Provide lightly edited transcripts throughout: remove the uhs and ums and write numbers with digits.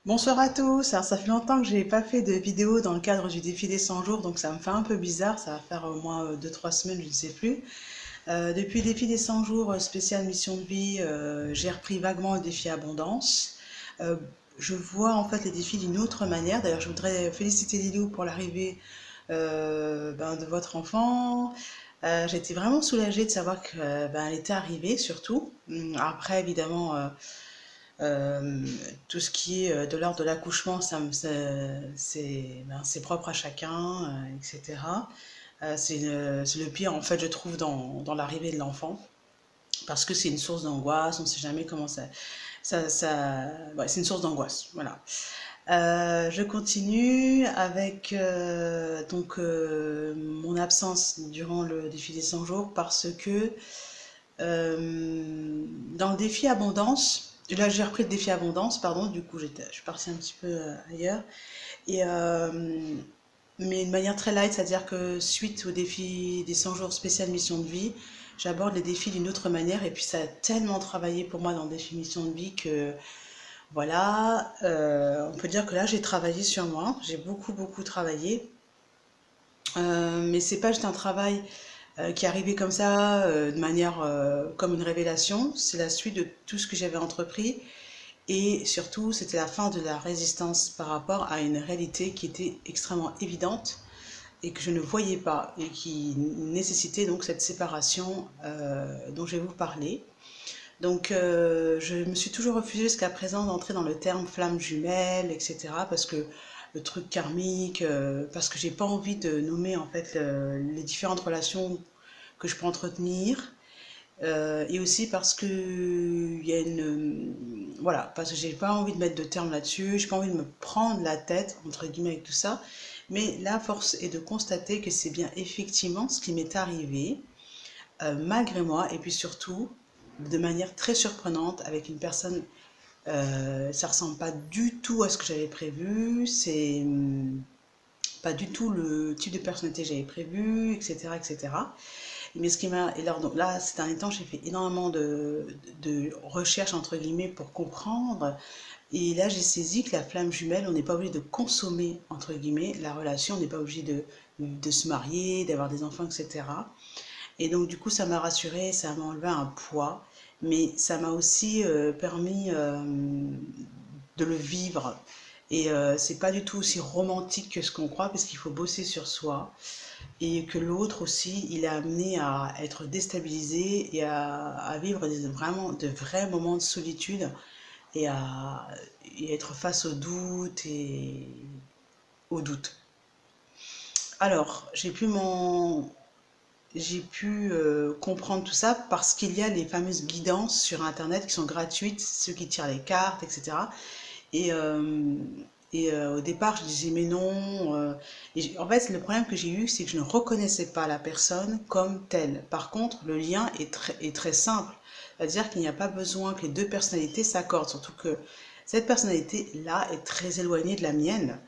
Bonsoir à tous, alors ça fait longtemps que j'ai pas fait de vidéo dans le cadre du défi des 100 jours, donc ça me fait un peu bizarre, ça va faire au moins 2-3 semaines, je ne sais plus. Depuis le défi des 100 jours spécial mission de vie, j'ai repris vaguement le défi abondance. Euh, je vois en fait les défis d'une autre manière, d'ailleurs je voudrais féliciter Lilou pour l'arrivée de votre enfant. J'étais vraiment soulagée de savoir qu'elle était arrivée surtout. Après évidemment... euh, tout ce qui est de l'ordre de l'accouchement, c'est propre à chacun, etc. C'est le pire, en fait, je trouve, dans l'arrivée de l'enfant, parce que c'est une source d'angoisse, on ne sait jamais comment ouais, c'est une source d'angoisse, voilà. Je continue avec mon absence durant le défi des 100 jours, parce que dans le défi abondance, là j'ai repris le défi abondance, pardon, du coup je suis partie un petit peu ailleurs. Et, mais de manière très light, c'est-à-dire que suite au défi des 100 jours spécial mission de vie, j'aborde les défis d'une autre manière. Et puis ça a tellement travaillé pour moi dans le défi mission de vie que voilà, on peut dire que là j'ai travaillé sur moi, j'ai beaucoup travaillé. Mais c'est pas juste un travail qui est arrivé comme ça, de manière comme une révélation. C'est la suite de tout ce que j'avais entrepris. Et surtout, c'était la fin de la résistance par rapport à une réalité qui était extrêmement évidente et que je ne voyais pas et qui nécessitait donc cette séparation dont je vais vous parler. Donc, je me suis toujours refusée jusqu'à présent d'entrer dans le terme flamme jumelle, etc. Parce que le truc karmique, parce que j'ai pas envie de nommer en fait les différentes relations que je peux entretenir. Et aussi parce que il y a voilà, parce que j'ai pas envie de mettre de terme là-dessus, j'ai pas envie de me prendre la tête entre guillemets avec tout ça. Mais la force est de constater que c'est bien effectivement ce qui m'est arrivé, malgré moi, et puis surtout de manière très surprenante avec une personne. Ça ressemble pas du tout à ce que j'avais prévu. C'est pas du tout le type de personnalité que j'avais prévu, etc., etc. Mais ce qui m'a. Et alors, donc là, ces derniers temps, j'ai fait énormément de recherches, entre guillemets, pour comprendre. Et là, j'ai saisi que la flamme jumelle, on n'est pas obligé de consommer, entre guillemets, la relation, on n'est pas obligé de se marier, d'avoir des enfants, etc. Et donc, du coup, ça m'a rassurée, ça m'a enlevé un poids, mais ça m'a aussi permis de le vivre. Et c'est pas du tout aussi romantique que ce qu'on croit, parce qu'il faut bosser sur soi et que l'autre aussi, il est amené à être déstabilisé et à vivre vraiment de vrais moments de solitude et à être face au doute et au doute. Alors, j'ai pu comprendre tout ça parce qu'il y a les fameuses guidances sur Internet qui sont gratuites, ceux qui tirent les cartes, etc. Et, au départ, je disais mais non. En fait, le problème que j'ai eu, c'est que je ne reconnaissais pas la personne comme telle. Par contre, le lien est très simple. C'est-à-dire qu'il n'y a pas besoin que les deux personnalités s'accordent. Surtout que cette personnalité-là est très éloignée de la mienne,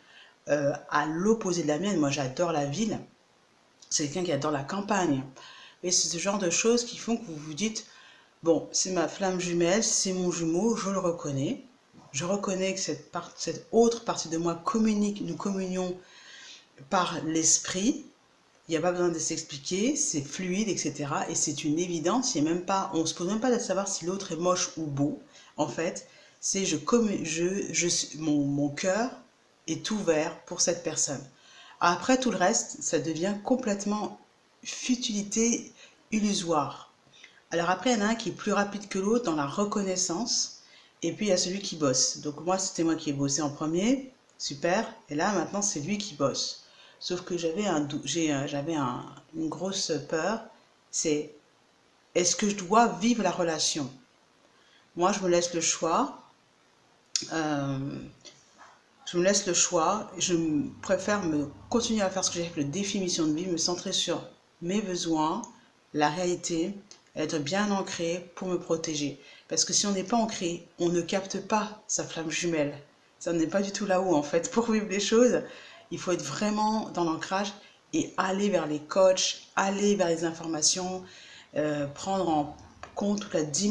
à l'opposé de la mienne. Moi, j'adore la ville. C'est quelqu'un qui adore la campagne. Et c'est ce genre de choses qui font que vous vous dites, bon, c'est ma flamme jumelle, c'est mon jumeau, je le reconnais. Je reconnais que cette autre partie de moi communique, nous communions par l'esprit. Il n'y a pas besoin de s'expliquer, c'est fluide, etc. Et c'est une évidence. Il y a même pas, on ne se pose même pas de savoir si l'autre est moche ou beau. En fait, c'est mon cœur est ouvert pour cette personne. Après, tout le reste, ça devient complètement futilité illusoire. Alors après, il y en a un qui est plus rapide que l'autre dans la reconnaissance. Et puis, il y a celui qui bosse. Donc moi, c'était moi qui ai bossé en premier. Super. Et là, maintenant, c'est lui qui bosse. Sauf que une grosse peur. C'est, est-ce que je dois vivre la relation? Moi, je me laisse le choix. Euh, je me laisse le choix. Je préfère continuer à faire ce que j'ai avec le défi mission de vie, me centrer sur mes besoins, la réalité, être bien ancré pour me protéger. Parce que si on n'est pas ancré, on ne capte pas sa flamme jumelle. Ça n'est pas du tout là-haut, en fait. Pour vivre les choses, il faut être vraiment dans l'ancrage et aller vers les coachs, aller vers les informations, prendre en compte toute la dimension